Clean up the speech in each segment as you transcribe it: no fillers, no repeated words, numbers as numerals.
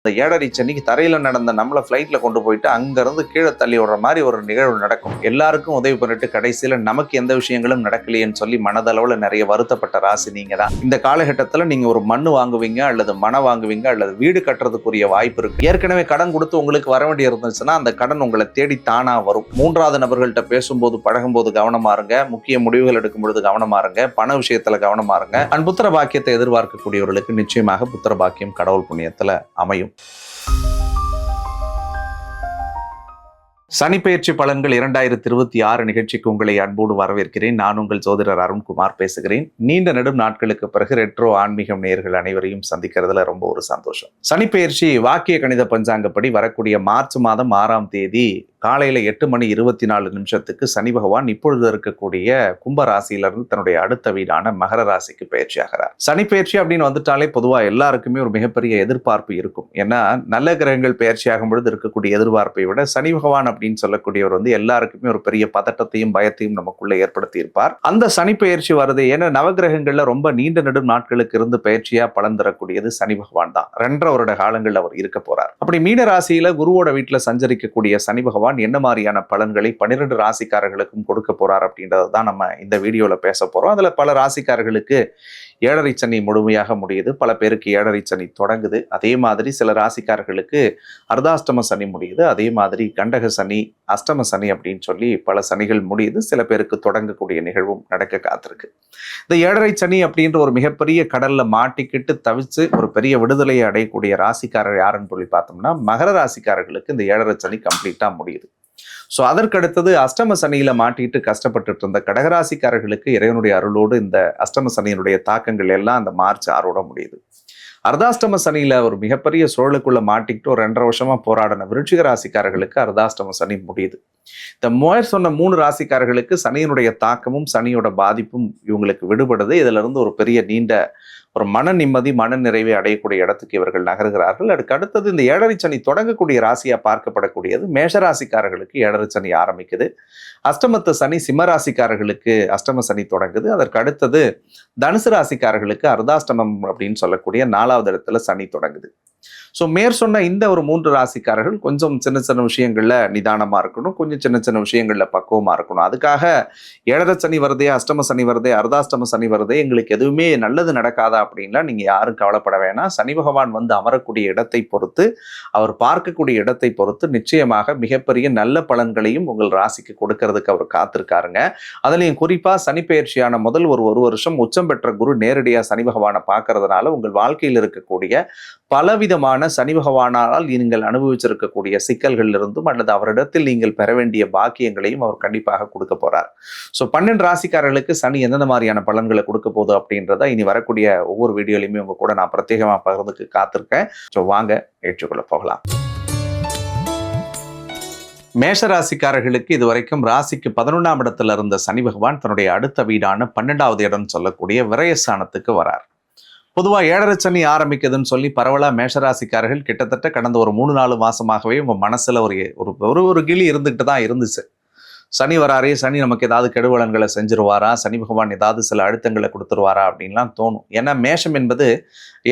இந்த 7:30 சனிக்கு தரையில நடந்த நம்மளை ஃப்ளைட்ல கொண்டு போயிட்டு அங்கிருந்து கீழே தள்ளி விடுற மாதிரி ஒரு நிகழ்வு நடக்கும். எல்லாருக்கும் உதவி பண்ணிட்டு கடைசியில நமக்கு எந்த விஷயங்களும் நடக்கலையேன்னு சொல்லி மனதளவுல நிறைய வருத்தப்பட்ட ராசி நீங்க தான். இந்த காலகட்டத்தில் நீங்க ஒரு மண்ணு வாங்குவீங்க, அல்லது மனம் வாங்குவீங்க, அல்லது வீடு கட்டுறதுக்குரிய வாய்ப்பு இருக்கு. ஏற்கனவே கடன் கொடுத்து உங்களுக்கு வர வேண்டிய இருந்துச்சுன்னா அந்த கடன் உங்களை தேடி தானா வரும். 3வது நபர்கள்ட்ட பேசும்போது பழகும்போது கவனமா இருங்க. முக்கிய முடிவுகள் எடுக்கும் பொழுது கவனமா இருங்க. பண விஷயத்துல கவனமா இருங்க. புத்திர பாக்கியத்தை எதிர்பார்க்கக்கூடியவர்களுக்கு நிச்சயமாக புத்திர பாக்கியம் கடவுள் புண்ணியத்துல அமையும். சனிப்பெயர்ச்சி பலன்கள் 2026 நிகழ்ச்சிக்கு உங்களை அன்போடு வரவேற்கிறேன். நான் உங்கள் ஜோதிடர் அருண்குமார் பேசுகிறேன். நீண்ட நெடும் நாட்களுக்கு பிறகு ரெட்ரோ ஆன்மீகம் நேயர்கள் அனைவரையும் சந்திக்கிறதுல ரொம்ப ஒரு சந்தோஷம். சனிப்பெயர்ச்சி வாக்கிய கணித பஞ்சாங்கப்படி வரக்கூடிய மார்ச் மாதம் 6ஆம் தேதி காலையில 8:24 சனி பகவான் இப்பொழுது இருக்கக்கூடிய கும்ப ராசியிலிருந்து தன்னுடைய அடுத்த வீடான மகர ராசிக்கு பயிற்சி ஆகிறார். சனி பயிற்சி அப்படின்னு வந்துட்டாலே பொதுவா எல்லாருக்குமே ஒரு மிகப்பெரிய எதிர்பார்ப்பு இருக்கும். ஏன்னா நல்ல கிரகங்கள் பயிற்சி ஆகும் பொழுது இருக்கக்கூடிய எதிர்பார்ப்பை விட சனி பகவான் அப்படின்னு சொல்லக்கூடியவர் எல்லாருக்குமே ஒரு பெரிய பதட்டத்தையும் பயத்தையும் நமக்குள்ள ஏற்படுத்தி இருப்பார். அந்த சனி பயிற்சி வருது. ஏன்னா நவகிரகங்கள்ல ரொம்ப நீண்ட நெடும் நாட்களுக்கு இருந்து பயிற்சியா பலன் தரக்கூடியது சனி பகவான் தான். 2.5 வருட காலங்கள் அவர் இருக்க போறார். அப்படி மீன ராசியில குருவோட வீட்டுல சஞ்சரிக்கக்கூடிய சனி பகவான் என்ன மாதிரியான பலன்களை 12 ராசிக்காரர்களுக்கும் கொடுக்க போறார் அப்படின்றத தான் நம்ம இந்த வீடியோல பேச போறோம். அதுல பல ராசிக்காரர்களுக்கு 7:30 சனி முழுமையாக முடியுது. பல பேருக்கு 7:30 சனி தொடங்குது. அதே மாதிரி சில ராசிக்காரர்களுக்கு அர்த்தாஷ்டம சனி முடியுது. அதே மாதிரி கண்டக சனி, அஷ்டம சனி அப்படின்னு சொல்லி பல சனிகள் முடியுது. சில பேருக்கு தொடங்கக்கூடிய நிகழ்வும் நடக்க காத்திருக்கு. இந்த 7:30 சனி அப்படின்ற ஒரு மிகப்பெரிய கடல்ல மாட்டிக்கிட்டு தவிச்சு ஒரு பெரிய விடுதலையை அடையக்கூடிய ராசிக்காரர் யாருன்னு சொல்லி பார்த்தோம்னா மகர ராசிக்காரர்களுக்கு இந்த 7:30 சனி கம்ப்ளீட்டா முடியுது. ஸோ அதற்கடுத்தது அஷ்டம சனியில மாட்டிட்டு கஷ்டப்பட்டு இருந்த கடகராசிக்காரர்களுக்கு இறைவனுடைய அருளோடு இந்த அஷ்டம சனியினுடைய தாக்கங்கள் எல்லாம் அந்த மார்ச் 6ஓட முடியுது. அர்த்தாஷ்டம சனியில ஒரு மிகப்பெரிய சூழலுக்குள்ள மாட்டிக்கிட்டு ஒரு 2.5 வருஷமா போராடின விருச்சிக ராசிக்காரர்களுக்கு அர்த்தாஷ்டம சனி முடியுது. இந்த சொன்ன 3 ராசிக்காரர்களுக்கு சனியினுடைய தாக்கமும் சனியோட பாதிப்பும் இவங்களுக்கு விடுபடுது. இதுல இருந்து ஒரு பெரிய நீண்ட ஒரு மன நிம்மதி, மன நிறைவை அடையக்கூடிய இடத்துக்கு இவர்கள் நகர்கிறார்கள். அதுக்கு அடுத்தது இந்த 7:30 சனி தொடங்கக்கூடிய ராசியா பார்க்கப்படக்கூடியது மேஷராசிக்காரர்களுக்கு 7:30 சனி ஆரம்பிக்குது. அஷ்டமத்து சனி சிம்மராசிக்காரர்களுக்கு அஷ்டம சனி தொடங்குது. அதற்கு அடுத்தது தனுசு ராசிக்காரர்களுக்கு அர்த்தாஷ்டமம் அப்படின்னு சொல்லக்கூடிய 4வது இடத்துல சனி தொடங்குது. ஸோ சொன்ன இந்த ஒரு 3 ராசிக்காரர்கள் கொஞ்சம் சின்ன சின்ன விஷயங்கள்ல நிதானமா இருக்கணும், கொஞ்சம் சின்ன சின்ன விஷயங்கள்ல பக்குவமா இருக்கணும். அதுக்காக 7:30 சனி வருதே, அஷ்டம சனி வருதே, அர்த்தாஷ்டம சனி வருதே, எங்களுக்கு எதுவுமே நல்லது நடக்காதா அப்படின்லாம் நீங்க யாரும் கவலைப்பட வேணாம். சனி பகவான் அமரக்கூடிய இடத்தை பொறுத்து, அவர் பார்க்கக்கூடிய இடத்தை பொறுத்து நிச்சயமாக மிகப்பெரிய நல்ல பலன்களையும் உங்கள் ராசிக்கு கொடுக்கறதுக்கு அவர் காத்திருக்காருங்க. அதுலயும் குறிப்பா சனி பயிற்சியான முதல் ஒரு வருஷம் உச்சம் பெற்ற குரு நேரடியா சனி பகவானை பார்க்கறதுனால உங்கள் வாழ்க்கையில் இருக்கக்கூடிய பலவிதமான சனி பகவானால் நீங்கள் அனுபவிச்சிருக்கக்கூடிய சிக்கல்கள் இருந்தும் அல்லது அவரிடத்தில் நீங்கள் பெற வேண்டிய பாக்கியங்களையும் அவர் கண்டிப்பாக கொடுக்க போறார். ஸோ 12 ராசிக்காரர்களுக்கு சனி எந்தெந்த மாதிரியான பலன்களை கொடுக்க போகுது அப்படின்றத இனி வரக்கூடிய ஒவ்வொரு வீடியோலையுமே உங்க கூட நான் பிரத்யேகமா பகிர்ந்துக்கு காத்திருக்கேன். ஸோ வாங்க ஏற்றுக்கொள்ள போகலாம். மேஷ ராசிக்காரர்களுக்கு இதுவரைக்கும் ராசிக்கு 11ஆம் இடத்துல இருந்த சனி பகவான் தன்னுடைய அடுத்த வீடான 12வது இடம் சொல்லக்கூடிய விரயஸ்தானத்துக்கு வரார். பொதுவா 7:30 சனி ஆரம்பிக்குதுன்னு சொல்லி பரவலா மேஷராசிக்காரர்கள் கிட்டத்தட்ட கடந்த ஒரு 3-4 மாசமாகவே உங்க மனசுல ஒரு கிளி இருந்துகிட்டு தான் இருந்துச்சு. சனி வராரே, சனி நமக்கு ஏதாவது கெடுவலன்களை செஞ்சிருவாரா, சனி பகவான் ஏதாவது சில அழுத்தங்களை கொடுத்துருவாரா அப்படின்லாம் தோணும். ஏன்னா மேஷம் என்பது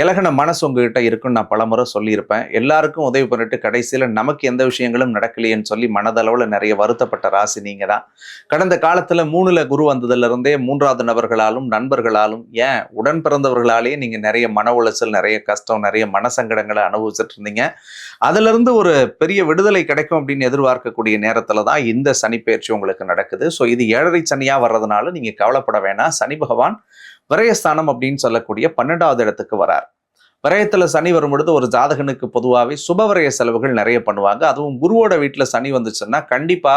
இலகன மனசு உங்ககிட்ட இருக்குன்னு நான் பலமுறை சொல்லியிருப்பேன். எல்லாருக்கும் உதவி பண்ணிட்டு கடைசியில நமக்கு எந்த விஷயங்களும் நடக்கலையேன்னு சொல்லி மனதளவுல நிறைய வருத்தப்பட்ட ராசி நீங்க தான். கடந்த காலத்துல 3ல குரு வந்ததுல இருந்தே 3வது நபர்களாலும் நண்பர்களாலும் ஏன் உடன் பிறந்தவர்களாலேயே நீங்க நிறைய மன உளைச்சல், நிறைய கஷ்டம், நிறைய மனசங்கடங்களை அனுபவிச்சுட்டு இருந்தீங்க. அதுல இருந்து ஒரு பெரிய விடுதலை கிடைக்கும் அப்படின்னு எதிர்பார்க்கக்கூடிய நேரத்துல தான் இந்த சனி பயிற்சி உங்களுக்கு நடக்குது. ஸோ இது 7:30 சனியா வர்றதுனால நீங்க கவலைப்பட வேணாம். சனி பகவான் விரயஸ்தானம் அப்படின்னு சொல்லக்கூடிய 12வது இடத்துக்கு வரார். விரயத்துல சனி வரும் பொழுது ஒரு ஜாதகனுக்கு பொதுவாகவே சுபவிரய செலவுகள் நிறைய பண்ணுவாங்க. அதுவும் குருவோட வீட்டுல சனி வந்துச்சுன்னா கண்டிப்பா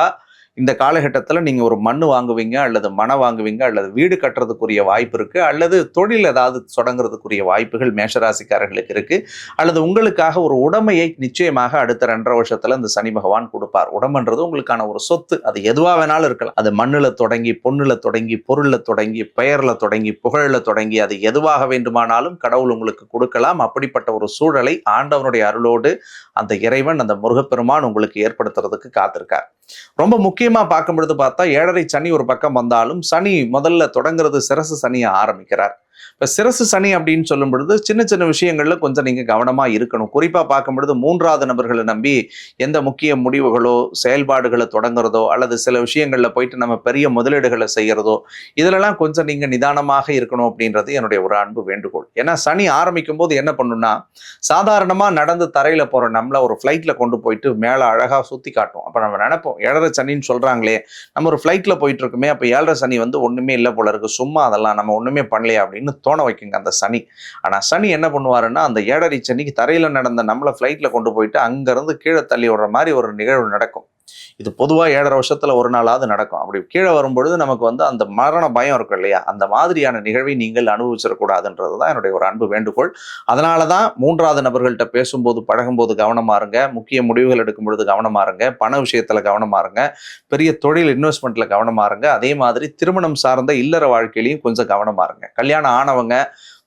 இந்த காலகட்டத்தில் நீங்க ஒரு மண்ணு வாங்குவீங்க, அல்லது மனை வாங்குவீங்க, அல்லது வீடு கட்டுறதுக்குரிய வாய்ப்பு இருக்கு, அல்லது தொழில் ஏதாவது தொடங்குறதுக்குரிய வாய்ப்புகள் மேஷராசிக்காரர்களுக்கு இருக்கு, அல்லது உங்களுக்காக ஒரு உடைமையை நிச்சயமாக அடுத்த 2.5 வருஷத்துல இந்த சனி பகவான் கொடுப்பார். உடம்புன்றது உங்களுக்கான ஒரு சொத்து. அது எதுவா வேணாலும் இருக்கலாம். அது மண்ணுல தொடங்கி, பொண்ணுல தொடங்கி, பொருள்ல தொடங்கி, பெயர்ல தொடங்கி, புகழ்ல தொடங்கி, அது எதுவாக வேண்டுமானாலும் கடவுள் உங்களுக்கு கொடுக்கலாம். அப்படிப்பட்ட ஒரு சூழலை ஆண்டவனுடைய அருளோடு அந்த இறைவன், அந்த முருகப்பெருமான் உங்களுக்கு ஏற்படுத்துறதுக்கு காத்திருக்கார். ரொம்ப முக்கியமா பார்க்கும் பொழுது பார்த்தா 7:30 சனி ஒரு பக்கம் வந்தாலும் சனி முதல்ல தொடங்குறது சிரசு சனியை ஆரம்பிக்கிறார். இப்போ சிரசு சனி அப்படின்னு சொல்லும் பொழுது சின்ன சின்ன விஷயங்கள்ல கொஞ்சம் நீங்க கவனமா இருக்கணும். குறிப்பா பார்க்கும் பொழுது 3வது நபர்களை நம்பி எந்த முக்கிய முடிவுகளோ செயல்பாடுகளை தொடங்குறதோ அல்லது சில விஷயங்கள்ல போயிட்டு நம்ம பெரிய முதலீடுகளை செய்யறதோ இதுலலாம் கொஞ்சம் நீங்க நிதானமாக இருக்கணும் அப்படின்றது என்னுடைய ஒரு அன்பு வேண்டுகோள். ஏன்னா சனி ஆரம்பிக்கும் போது என்ன பண்ணுன்னா, சாதாரணமா நடந்து தரையில போற நம்மள ஒரு ஃபிளைட்ல கொண்டு போயிட்டு மேல அழகா சுத்தி காட்டும். அப்ப நம்ம நினைப்போம், 7.5 சனின்னு சொல்றாங்களே, நம்ம ஒரு ஃபிளைட்ல போயிட்டு இருக்குமே, அப்ப 7.5 சனி வந்து ஒண்ணுமே இல்லை போல இருக்கு, சும்மா அதெல்லாம் நம்ம ஒண்ணுமே பண்ணலையா அப்படின்னு தோண வைக்குங்க அந்த சனி. ஆனா சனி என்ன பண்ணுவாருன்னா, அந்த 7.5 சனிக்கு தரையில நடந்த நம்மள ஃபிளைட்ல கொண்டு போயிட்டு அங்க இருந்து கீழே தள்ளி விடுற மாதிரி ஒரு நிகழ்வு நடக்கும். இது பொதுவா 7.5 வருஷத்துல ஒரு நாளாவது நடக்கும். அப்படி கீழே வரும்பொழுது நமக்கு வந்து அந்த மரண பயம் இருக்கும் இல்லையா, அந்த மாதிரியான நிகழ்வை நீங்கள் அனுபவிச்சிடக்கூடாதுன்றதுதான் என்னுடைய ஒரு அன்பு வேண்டுகோள். அதனாலதான் 3வது நபர்கள்ட்ட பேசும்போது பழகும்போது கவனமா இருங்க, முக்கிய முடிவுகள் எடுக்கும் பொழுது கவனமா இருங்க, பண விஷயத்துல கவனமா இருங்க, பெரிய தொழில் இன்வெஸ்ட்மெண்ட்ல கவனமா இருங்க, அதே மாதிரி திருமணம் சார்ந்த இல்லற வாழ்க்கையிலையும் கொஞ்சம் கவனமா இருங்க. கல்யாணம் ஆனவங்க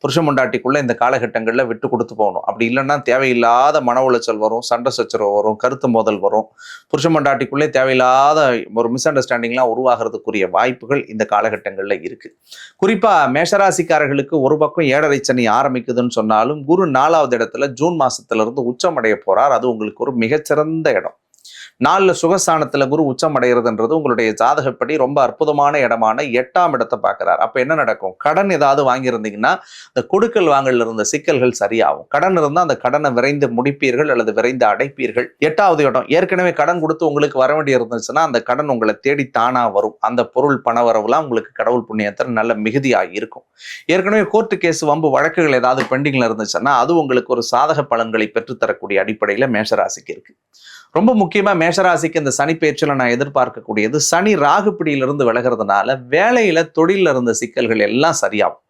புருஷ பொண்டாட்டிக்குள்ள இந்த காலகட்டங்கள்ல விட்டு கொடுத்து போகணும். அப்படி இல்லைன்னா தேவையில்லாத மன உளைச்சல் வரும், சண்டை சச்சரவு வரும், கருத்து மோதல் வரும். புருஷ பொண்டாட்டிக்குள்ளே தேவையில்லாத ஒரு மிஸ் அண்டர்ஸ்டாண்டிங்லாம் உருவாகிறதுக்குரிய வாய்ப்புகள் இந்த காலகட்டங்கள்ல இருக்கு. குறிப்பா மேஷராசிக்காரர்களுக்கு ஒரு பக்கம் 7.5 சனி ஆரம்பிக்குதுன்னு சொன்னாலும் குரு 4வது இடத்துல ஜூன் மாசத்துல இருந்து உச்சமடைய போறார். அது உங்களுக்கு ஒரு மிகச்சிறந்த இடம். 4 சுகஸ்தானத்துல குரு உச்சம் அடைகிறதுன்றது உங்களுடைய ஜாதகப்படி ரொம்ப அற்புதமான இடமான 8ஆம் இடத்தை பார்க்கிறார். அப்ப என்ன நடக்கும்? கடன் ஏதாவது வாங்கியிருந்தீங்கன்னா இந்த கொடுக்கல் வாங்கல இருந்த சிக்கல்கள் சரியாகும். கடன் இருந்தால் அந்த கடனை விரைந்து முடிப்பீர்கள் அல்லது விரைந்து அடைப்பீர்கள். 8வது இடம், ஏற்கனவே கடன் கொடுத்து உங்களுக்கு வர வேண்டி இருந்துச்சுன்னா அந்த கடன் உங்களை தேடி தானா வரும். அந்த பொருள் பண வரவுலாம் உங்களுக்கு கடவுள் புண்ணியத்தில் நல்ல மிகுதியாக இருக்கும். ஏற்கனவே கோர்ட்டு கேஸ் வம்பு வழக்குகள் ஏதாவது பெண்டிங்ல இருந்துச்சுன்னா அது உங்களுக்கு ஒரு சாதக பலன்களை பெற்றுத்தரக்கூடிய அடிப்படையில் மேஷராசிக்கு இருக்கு. ரொம்ப முக்கியமா மேஷராசிக்கு இந்த சனி பெயர்ச்சியில நான் எதிர்பார்க்கக்கூடியது, சனி ராகு பிடியிலிருந்து விலகிறதுனால வேலையில தொழில இருந்த சிக்கல்கள் எல்லாம் சரியாகும்.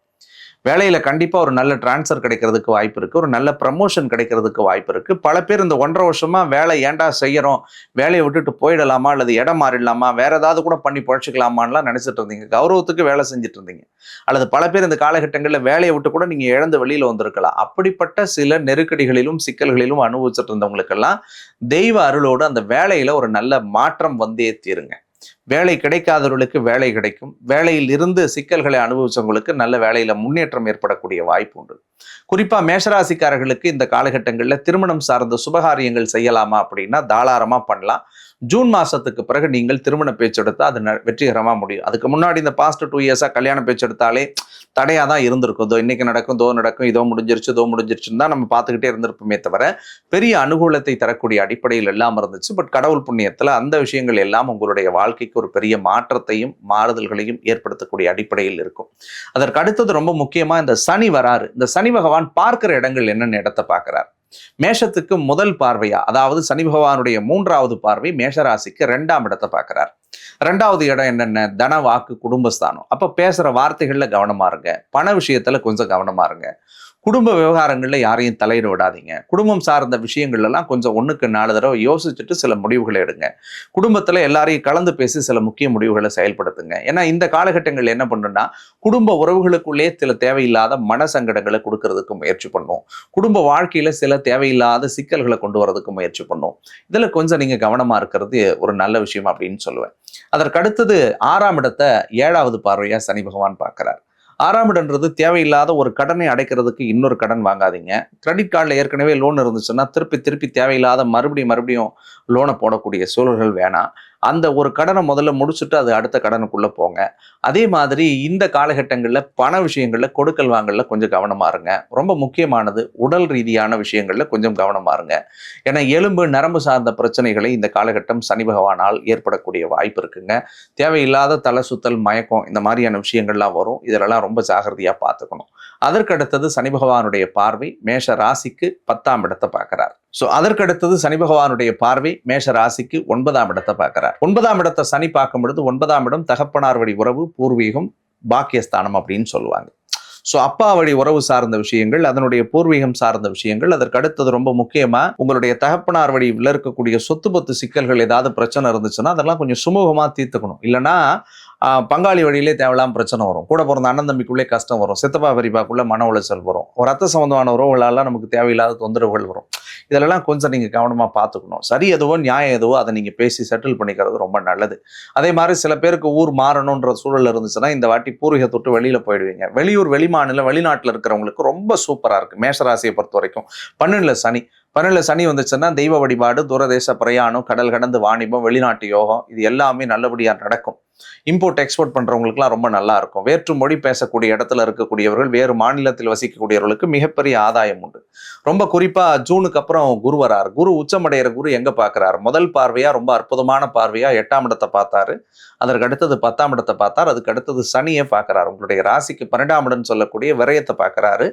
வேலையில கண்டிப்பா ஒரு நல்ல டிரான்ஸ்ஃபர் கிடைக்கிறதுக்கு வாய்ப்பு இருக்கு, ஒரு நல்ல ப்ரமோஷன் கிடைக்கிறதுக்கு வாய்ப்பு இருக்கு. பல பேர் இந்த 1.5 வருஷமா வேலை ஏன்டா செய்யறோம், வேலையை விட்டுட்டு போயிடலாமா அல்லது இடம் மாறிடலாமா, வேற ஏதாவது கூட பண்ணி பொழைச்சிக்கலாமான்லாம் நினைச்சிட்டு இருந்தீங்க. கௌரவத்துக்கு வேலை செஞ்சுட்டு இருந்தீங்க. அல்லது பல பேர் இந்த காலகட்டங்களில் வேலையை விட்டு கூட நீங்க இழந்து வெளியில வந்திருக்கலாம். அப்படிப்பட்ட சில நெருக்கடிகளிலும் சிக்கல்களிலும் அனுபவிச்சுட்டு இருந்தவங்களுக்கெல்லாம் தெய்வ அருளோடு அந்த வேலையில ஒரு நல்ல மாற்றம் வந்தே தீருங்க. வேலை கிடைக்காதவர்களுக்கு வேலை கிடைக்கும். வேலையில் இருந்து சிக்கல்களை அனுபவிச்சவங்களுக்கு நல்ல வேலையில முன்னேற்றம் ஏற்படக்கூடிய வாய்ப்பு உண்டு. குறிப்பா மேஷராசிக்காரர்களுக்கு இந்த காலகட்டங்களில் திருமணம் சார்ந்த சுபகாரியங்கள் செய்யலாமா அப்படின்னா தாராளமா பண்ணலாம். ஜூன் மாசத்துக்கு பிறகு நீங்கள் திருமண பேச்சு எடுத்தா அது வெற்றிகரமா முடியும். அதுக்கு முன்னாடி இந்த பாஸ்ட் 2 இயர்ஸா கல்யாண பேச்சு எடுத்தாலே தடையா தான் இருந்திருக்கும். இதோ இன்னைக்கு நடக்கும், இதோ முடிஞ்சிருச்சுன்னு தான் நம்ம பார்த்துக்கிட்டே இருந்திருப்போமே தவிர பெரிய அனுகூலத்தை தரக்கூடிய அடிப்படையில் எல்லாம் இருந்துச்சு. பட் கடவுள் புண்ணியத்துல அந்த விஷயங்கள் எல்லாம் உங்களுடைய வாழ்க்கைக்கு ஒரு பெரிய மாற்றத்தையும் மாறுதல்களையும் ஏற்படுத்தக்கூடிய அடிப்படையில் இருக்கும். அதற்கு அடுத்தது ரொம்ப முக்கியமா இந்த சனி வராரு. இந்த சனி பகவான் பார்க்கிற இடங்கள் என்னென்ன இடத்தை பார்க்கிறார்? மேஷத்துக்கு முதல் பார்வையா, அதாவது சனி பகவானுடைய 3வது பார்வை மேஷராசிக்கு 2ஆம் இடத்தை பார்க்கிறார். 2வது இடம் என்னென்ன? தன வாக்கு குடும்பஸ்தானம். அப்ப பேசுற வார்த்தைகள்ல கவனமா இருங்க, பண விஷயத்துல கொஞ்சம் கவனமா இருங்க, குடும்ப விவகாரங்கள்ல யாரையும் தலையிட விடாதீங்க, குடும்பம் சார்ந்த விஷயங்கள் எல்லாம் கொஞ்சம் 1க்கு 4 தடவை யோசிச்சுட்டு சில முடிவுகளை எடுங்க, குடும்பத்துல எல்லாரையும் கலந்து பேசி சில முக்கிய முடிவுகளை செயல்படுத்துங்க. ஏன்னா இந்த காலகட்டங்கள் என்ன பண்ணுன்னா குடும்ப உறவுகளுக்குள்ளே சில தேவையில்லாத மன சங்கடங்களை கொடுக்கறதுக்கு முயற்சி பண்ணும், குடும்ப வாழ்க்கையில சில தேவையில்லாத சிக்கல்களை கொண்டு வரதுக்கு முயற்சி பண்ணும். இதுல கொஞ்சம் நீங்க கவனமா இருக்கிறது ஒரு நல்ல விஷயம் அப்படின்னு சொல்லுவேன். அதற்கு அடுத்தது 6ஆம் இடத்தை 7வது பார்வையா சனி பகவான் பார்க்கிறார். 6ஆம் இடம்ன்றது தேவையில்லாத ஒரு கடனை அடைக்கிறதுக்கு இன்னொரு கடன் வாங்காதீங்க. கிரெடிட் கார்டில் ஏற்கனவே லோன் இருந்துச்சுன்னா திருப்பி தேவையில்லாத மறுபடியும் லோனை போடக்கூடிய சூழல்கள் வேணாம். அந்த ஒரு கடனை முதல்ல முடிச்சுட்டு அது அடுத்த கடனுக்குள்ள போங்க. அதே மாதிரி இந்த காலகட்டங்களில் பண விஷயங்கள்ல கொடுக்கல் வாங்கல கொஞ்சம் கவனமா இருங்க. ரொம்ப முக்கியமானது உடல் ரீதியான விஷயங்கள்ல கொஞ்சம் கவனமா இருங்க. ஏன்னா எலும்பு நரம்பு சார்ந்த பிரச்சனைகளை இந்த காலகட்டம் சனி பகவானால் ஏற்படக்கூடிய வாய்ப்பு இருக்குங்க. தேவையில்லாத தலை சுத்தல், மயக்கம், இந்த மாதிரியான விஷயங்கள்லாம் வரும். இதெல்லாம் ரொம்ப ஜாகிரதையா பார்த்துக்கணும். அதற்கு அடுத்தது சனி பகவானுடைய பார்வை மேஷ ராசிக்கு 10ஆம் இடத்தை பார்க்கிறார். அதற்கு அடுத்தது சனி பகவானுடைய பார்வை மேஷ ராசிக்கு 9ஆம் இடத்தை பார்க்கிறார். 9ஆம் இடத்தை சனி பார்க்கும் பொழுது 9ஆம் இடம் தகப்பனார் வழி உறவு, பூர்வீகம், பாக்கியஸ்தானம் அப்படின்னு சொல்லுவாங்க. அப்பா வழி உறவு சார்ந்த விஷயங்கள், அதனுடைய பூர்வீகம் சார்ந்த விஷயங்கள். அதற்கு அடுத்தது ரொம்ப முக்கியமா உங்களுடைய தகப்பனார் வழியில் இருக்கக்கூடிய சொத்து பத்து சிக்கல்கள் ஏதாவது பிரச்சனை இருந்துச்சுன்னா அதெல்லாம் கொஞ்சம் சுமூகமா தீர்த்துக்கணும். இல்லைன்னா பங்காளி வழியிலே தேவையில்லாம பிரச்சனை வரும். கூட பிறந்த அண்ணன் தம்பிக்குள்ளே கஷ்டம் வரும். சித்தப்பா பெரியப்பாக்குள்ள மன உளைச்சல் வரும். ஒரு ரத்த சம்பந்தமான உறவுகளால நமக்கு தேவையில்லாத தொந்தரவுகள் வரும். இதிலெல்லாம் கொஞ்சம் நீங்கள் கவனமாக பார்த்துக்கணும். சரி எதுவோ நியாயம் எதுவோ அதை நீங்கள் பேசி செட்டில் பண்ணிக்கிறது ரொம்ப நல்லது. அதே மாதிரி சில பேருக்கு ஊர் மாறணுன்ற சூழல் இருந்துச்சுன்னா இந்த வாட்டி பூர்வீகத்தை விட்டு வெளியில் போயிடுவீங்க. வெளியூர், வெளிமாநிலம், வெளிநாட்டில் இருக்கிறவங்களுக்கு ரொம்ப சூப்பராக இருக்குது. மேஷராசியை பொறுத்த வரைக்கும் 12ல் சனி வந்துச்சுன்னா தெய்வ வழிபாடு, தூரதேச பிரயாணம், கடல் கடந்து வாணிபம், வெளிநாட்டு யோகம், இது எல்லாமே நல்லபடியாக நடக்கும். இம்போர்ட் எக்ஸ்போர்ட் பண்றவங்களுக்குலாம் ரொம்ப நல்லா இருக்கும். வேற்று மொழி பேசக்கூடிய இடத்துல இருக்கக்கூடியவர்கள், வேறு மாநிலத்தில் வசிக்கக்கூடியவர்களுக்கு மிகப்பெரிய ஆதாயம் உண்டு. ரொம்ப குறிப்பா ஜூனுக்கு அப்புறம் குரு வராரு. குரு உச்சமடைகிற குரு எங்க பார்க்கிறாரு? முதல் பார்வையா ரொம்ப அற்புதமான பார்வையா 8ஆம் இடத்தை பார்த்தாரு. அதற்கு அடுத்தது 10ஆம் இடத்தை பார்த்தார். அதுக்கு அடுத்தது சனியை பார்க்கிறாரு. உங்களுடைய ராசிக்கு 12ஆம் இடம் சொல்லக்கூடிய விரயத்தை பார்க்கிறாரு.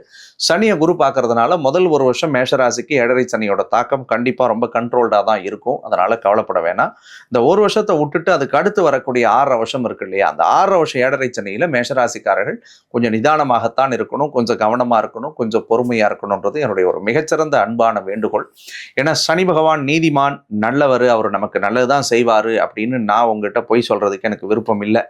சனியை குரு பார்க்கறதுனால முதல் ஒரு வருஷம் மேஷராசிக்கு 7.5 சனியோட தாக்கம் கண்டிப்பா ரொம்ப கண்ட்ரோல்டா தான் இருக்கும். அதனால கவலைப்பட வேணாம். இந்த ஒரு வருஷத்தை விட்டுட்டு அதுக்கு அடுத்து வரக்கூடிய 6 வருஷம் இருக்கு இல்லையா, அந்த 6 வருஷம் 7.5 சனியில மேஷராசிக்காரர்கள் கொஞ்சம் நிதானமாகத்தான் இருக்கணும், கொஞ்சம் கவனமா இருக்கணும், கொஞ்சம் பொறுமையா இருக்கணும்ன்றது என்னுடைய ஒரு மிகச்சிறந்த அன்பான வேண்டுகோள். ஏன்னா சனி பகவான் நீதிமான், நல்லவர், அவர் நமக்கு நல்லதுதான் செய்வாரு அப்படின்னு நான் உங்ககிட்ட பொய் சொல்றதுக்கு எனக்கு விருப்பம் இல்லை.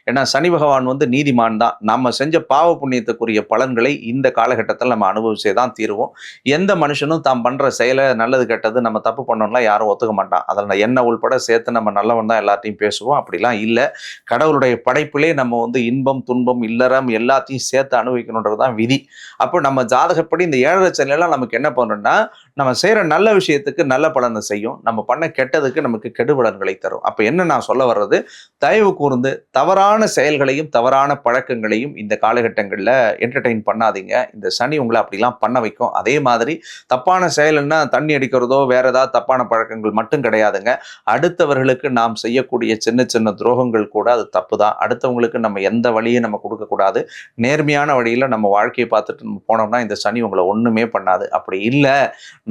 ஏன்னா சனி பகவான் நீதிமான் தான். நம்ம செஞ்ச பாவ புண்ணியத்துக்குரிய பலன்களை இந்த காலகட்டத்தில் நம்ம அனுபவிச்சே தான் தீருவோம். எந்த மனுஷனும் தாம் பண்ற செயலை நல்லது கெட்டது நம்ம தப்பு பண்ணோம்னா யாரும் ஒத்துக்க மாட்டான். அதில் என்ன உள்பட சேர்த்து நம்ம நல்லவன் தான் எல்லாத்தையும் பேசுவோம். அப்படிலாம் இல்லை. கடவுளுடைய படைப்பிலே நம்ம இன்பம், துன்பம், இல்லறம் எல்லாத்தையும் சேர்த்து அனுபவிக்கணுன்றது தான் விதி. அப்போ நம்ம ஜாதகப்படி இந்த 7.5 சனியெல்லாம் நமக்கு என்ன பண்ணணும்னா, நம்ம செய்கிற நல்ல விஷயத்துக்கு நல்ல பலனை செய்யும், நம்ம பண்ண கெட்டதுக்கு நமக்கு கெடு பலன்களை தரும். அப்போ என்ன நான் சொல்ல வர்றது, தயவு கூர்ந்து தவறான செயல்களையும் தவறான பழக்கங்களையும் இந்த காலகட்டங்களில் என்டர்டெயின் பண்ணாதீங்க. இந்த சனி உங்களை அப்படிலாம் பண்ண வைக்கும். அதே மாதிரி தப்பான செயல்னா தண்ணி அடிக்கிறதோ வேற ஏதாவது தப்பான பழக்கங்கள் மட்டும் கிடையாதுங்க. அடுத்தவர்களுக்கு நாம் செய்யக்கூடிய சின்ன சின்ன துரோகங்கள் கூட அது தப்பு தான். அடுத்தவங்களுக்கு நம்ம எந்த வழியை நம்ம கொடுக்கக்கூடாது. நேர்மையான வழியில் நம்ம வாழ்க்கையை பார்த்துட்டு நம்ம போனோம்னா இந்த சனி உங்களை ஒன்றுமே பண்ணாது. அப்படி இல்லை,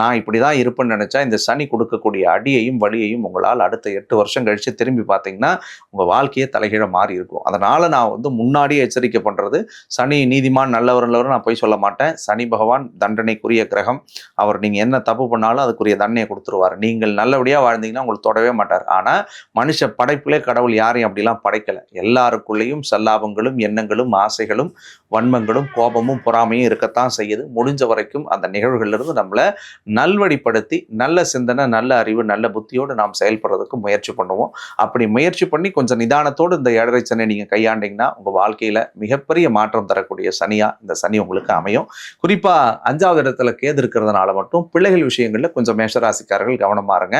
நான் இப்படி தான் இருப்பேன்னு நினச்சா இந்த சனி கொடுக்கக்கூடிய அடியையும் வழியையும் உங்களால் அடுத்த 8 வருஷம் கழித்து திரும்பி பார்த்தீங்கன்னா உங்கள் வாழ்க்கையே தலைகீழ மாறி இருக்கும். அதனால் நான் முன்னாடியே எச்சரிக்கை பண்ணுறது, சனி நீதிமான், நல்லவர் நான் போய் சொல்ல மாட்டேன். சனி பகவான் தண்டனைக்குரிய கிரகம். அவர் நீங்கள் என்ன தப்பு பண்ணாலும் அதுக்குரிய தண்டனையை கொடுத்துருவார். நீங்கள் நல்லபடியாக வாழ்ந்தீங்கன்னா உங்களுக்கு தொடவே மாட்டார். ஆனால் மனுஷ படைப்பிலே கடவுள் யாரையும் அப்படிலாம் படைக்கலை. எல்லாருக்குள்ளேயும் சல்லாபங்களும் எண்ணங்களும் ஆசைகளும் வன்மங்களும் கோபமும் பொறாமையும் இருக்கத்தான் செய்யுது. முடிஞ்ச வரைக்கும் அந்த நிகழ்வுகளிலிருந்து நம்மளை நல்வழிப்படுத்தி நல்ல சிந்தனை, நல்ல அறிவு, நல்ல புத்தியோடு நாம் செயல்படுறதுக்கு முயற்சி பண்ணுவோம். அப்படி முயற்சி பண்ணி கொஞ்சம் நிதானத்தோடு இந்த 7.5 சனியை நீங்கள் கையாண்டிங்கன்னா உங்கள் வாழ்க்கையில் மிகப்பெரிய மாற்றம் தரக்கூடிய சனியாக இந்த சனி உங்களுக்கு அமையும். குறிப்பாக 5ஆவது இடத்துல கேது இருக்கிறதுனால மட்டும் பிள்ளைகள் விஷயங்களில் கொஞ்சம் மேஷராசிக்காரர்கள் கவனமாக இருங்க.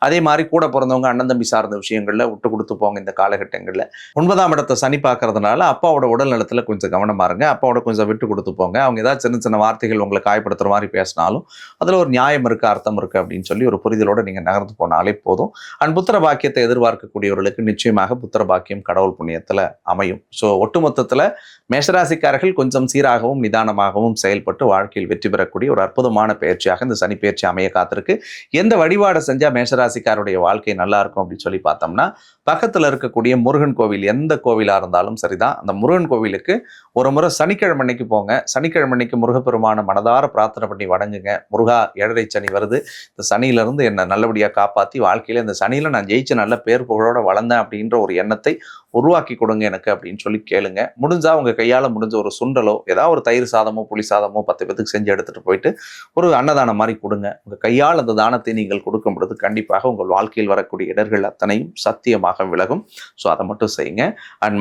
அதே மாதிரி கூட பிறந்தவங்க, அண்ணன் தம்பி சார்ந்த விஷயங்களில் விட்டு கொடுத்து போங்க. இந்த காலகட்டங்களில் 9ஆம் இடத்தை சனி பார்க்கறதுனால அப்பாவோட உடல் நலத்தில் கொஞ்சம் கவனமாக இருங்க. அப்பாவோட கொஞ்சம் விட்டு கொடுத்து போங்க. அவங்க ஏதாவது சின்ன சின்ன வார்த்தைகள் உங்களை காயப்படுத்துகிற மாதிரி பேசினாலும் அதில் ஒரு நியாயம் இருக்குது, அர்த்தம் இருக்குது அப்படின்னு சொல்லி ஒரு புரிதலோடு நீங்கள் நகர்ந்து போனாலே போதும். புத்திர பாக்கியத்தை எதிர்பார்க்கக்கூடியவர்களுக்கு நிச்சயமாக புத்திர பாக்கியம் கடவுள் புண்ணியத்தில் அமையும். ஸோ ஒட்டுமொத்தத்தில் மேஷராசிக்காரர்கள் கொஞ்சம் சீராகவும் நிதானமாகவும் செயல்பட்டு வாழ்க்கையில் வெற்றி பெறக்கூடிய ஒரு அற்புதமான பயிற்சியாக இந்த சனி பயிற்சி அமைய காத்திருக்கு. எந்த வழிபாடை செஞ்சால் மேஷராசிக்காருடைய வாழ்க்கை நல்லா இருக்கும் அப்படின்னு சொல்லி பார்த்தோம்னா, பக்கத்தில் இருக்கக்கூடிய முருகன் கோவில், எந்த கோவிலாக இருந்தாலும் சரிதான், அந்த முருகன் கோவிலுக்கு ஒரு முறை சனிக்கிழமை அன்னைக்கு போங்க. சனிக்கிழமை அன்னைக்கு முருகப்பெருமான மனதார பிரார்த்தனை பண்ணி வணங்குங்க. முருகா, 7.5 சனி வருது, இந்த சனியிலிருந்து என்னை நல்லபடியாக காப்பாற்றி வாழ்க்கையில் இந்த சனியில் நான் ஜெயிச்சு நல்ல பேர் புகழோட வளர்ந்தேன் அப்படின்ற ஒரு எண்ணத்தை உருவாக்கி கொடுங்க எனக்கு அப்படின்னு சொல்லி கேளுங்க. முடிஞ்சா உங்க கையால் முடிஞ்ச ஒரு சுண்டலோ ஏதாவது ஒரு தயிர் சாதமோ புளி சாதமோ 10 பேத்துக்கு செஞ்சு எடுத்துட்டு போயிட்டு ஒரு அன்னதானம் மாதிரி கொடுங்க. உங்க கையால் அந்த தானத்தை நீங்கள் கொடுக்கும் பொழுது கண்டிப்பாக உங்கள் வாழ்க்கையில் வரக்கூடிய இடர்கள் அத்தனையும் சத்தியமாக விலகும். ஸோ அதை மட்டும் செய்யுங்க.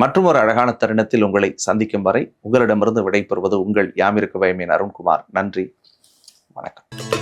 மற்றும் ஒரு அழகான தருணத்தில் உங்களை சந்திக்கும் வரை உங்களிடமிருந்து விடைபெறுவது உங்கள் யாமிருக்கு பயமேன் அருண்குமார். நன்றி, வணக்கம்.